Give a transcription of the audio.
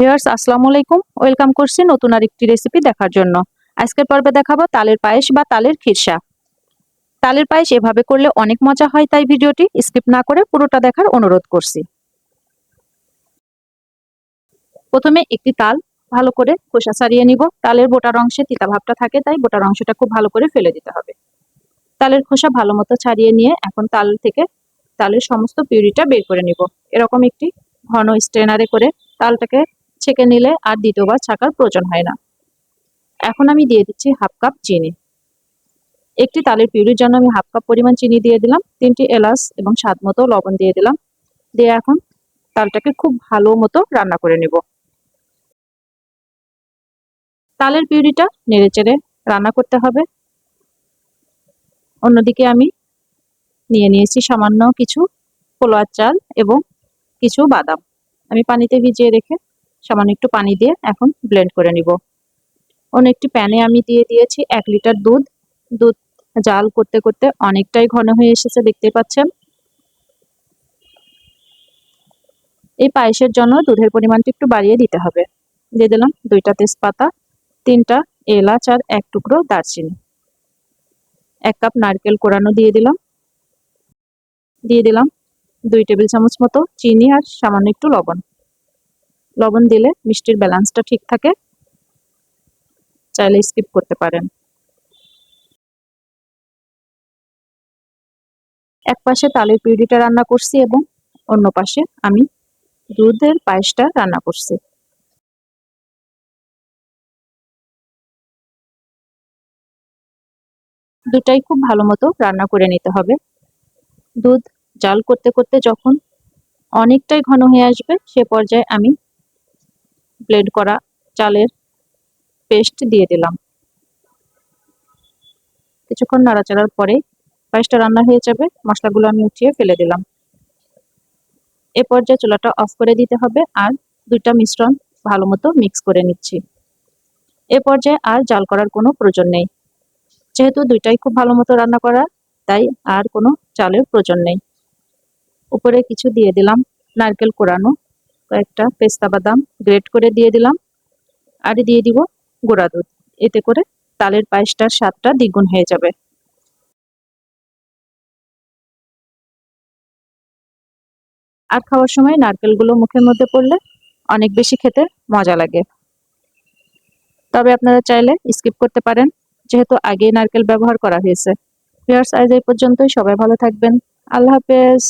Viewers আসসালামু আলাইকুম, welcome করছি নতুন আরেকটি রেসিপি দেখার জন্য। আজকের পর্বে দেখাবো তালের পায়েস বা তালের খিরসা। তালের পায়েস এভাবে করলে অনেক মজা হয়, তাই ভিডিওটি স্কিপ না করে পুরোটা দেখার অনুরোধ করছি। প্রথমে একটি তাল ভালো করে খোসা ছাড়িয়ে নিব। তালের বোটার অংশে তিতা ভাবটা থাকে, তাই বোটার অংশটা খুব ভালো করে ফেলে দিতে হবে। তালের খোসা ভালো মতো ছাড়িয়ে নিয়ে এখন তাল থেকে তালের সমস্ত পিউরিটা বের করে নিব। এরকম একটি ঘন স্ট্রেনারে করে তালটাকে ছেঁকে নিলে আর দ্বিতীয়বার ছাঁকার প্রয়োজন হয় না। এখন আমি দিয়ে দিচ্ছি হাফ কাপ চিনি। একটি তালের পিউরির জন্য আমি হাফ কাপ পরিমাণ চিনি দিয়ে দিলাম, 3টি এলাচ এবং স্বাদ মতো লবণ দিয়ে দিলাম। দিয়ে এখন তালটাকে খুব ভালো মতো রান্না করে নেব। তালের পিউরিটা নেড়েচেড়ে রান্না করতে হবে। অন্যদিকে আমি নিয়ে নিয়েছি সামান্য কিছু পোলার চাল এবং কিছু বাদাম। আমি পানিতে ভিজিয়ে রেখে সামান্য একটু পানি দিয়ে এখন ব্লেন্ড করে নিব। অন্য একটি প্যানে আমি দিয়ে দিয়েছি 1 লিটার দুধ। দুধ জাল করতে করতে অনেকটাই ঘন হয়ে এসেছে, দেখতেই পাচ্ছেন। এই পায়েসের জন্য দুধের পরিমাণটা একটু বাড়িয়ে দিতে হবে। দিয়ে দিলাম 2টা তেজপাতা, 3টা এলাচ আর 1 টুকরো দারচিনি। 1 কাপ নারকেল কোড়ানো দিয়ে দিলাম। দিয়ে দিলাম 2 টেবিল চামচ মতো চিনি আর সামান্য একটু লবণ। লবণ দিলে মিষ্টির ব্যালেন্সটা ঠিক থাকে, চাইলে স্কিপ করতে পারেন। এক পাশে তালের পিউরিটা রান্না করছি এবং অন্য পাশে আমি দুধের পায়েসটা রান্না করছি। দুটাই খুব ভালো মতো রান্না করে নিতে হবে। দুধ জাল করতে করতে যখন অনেকটাই ঘন হয়ে আসবে, সে পর্যায়ে আমি ব্লেন্ড করা চালের পেস্ট দিয়ে দিলাম। কিছুক্ষণ নাড়াচাড়ার পরে পায়েসটা রান্না হয়ে যাবে। মশলাগুলো আমি উঠিয়ে ফেলে দিলাম। এ পর্যায়ে চুলাটা অফ করে দিতে হবে আর দুইটা মিশ্রণ ভালো মতো মিক্স করে নিচ্ছি। এ পর্যায়ে আর জাল করার কোনো প্রয়োজন নেই, যেহেতু দুইটাই খুব ভালো মতো রান্না করা, তাই আর কোনো চালের প্রয়োজন নেই। উপরে কিছু দিয়ে দিলাম নারকেল কোড়ানো, কয়েকটা পেস্তা বাদাম গ্রেট করে দিয়ে দিলাম আর দিয়ে দিব গুঁড়া দুধ। এতে করে তালের পায়েসটার স্বাদটা দ্বিগুণ হয়ে যাবে। আর খাওয়ার সময় নারকেলগুলো মুখের মধ্যে পড়লে অনেক বেশি খেতে মজা লাগে। তবে আপনারা চাইলে স্কিপ করতে পারেন, যেহেতু আগেই নারকেল ব্যবহার করা হয়েছে। ভিউয়ার্স, আজ এই পর্যন্তই। সবাই ভালো থাকবেন। আল্লাহ হাফেজ।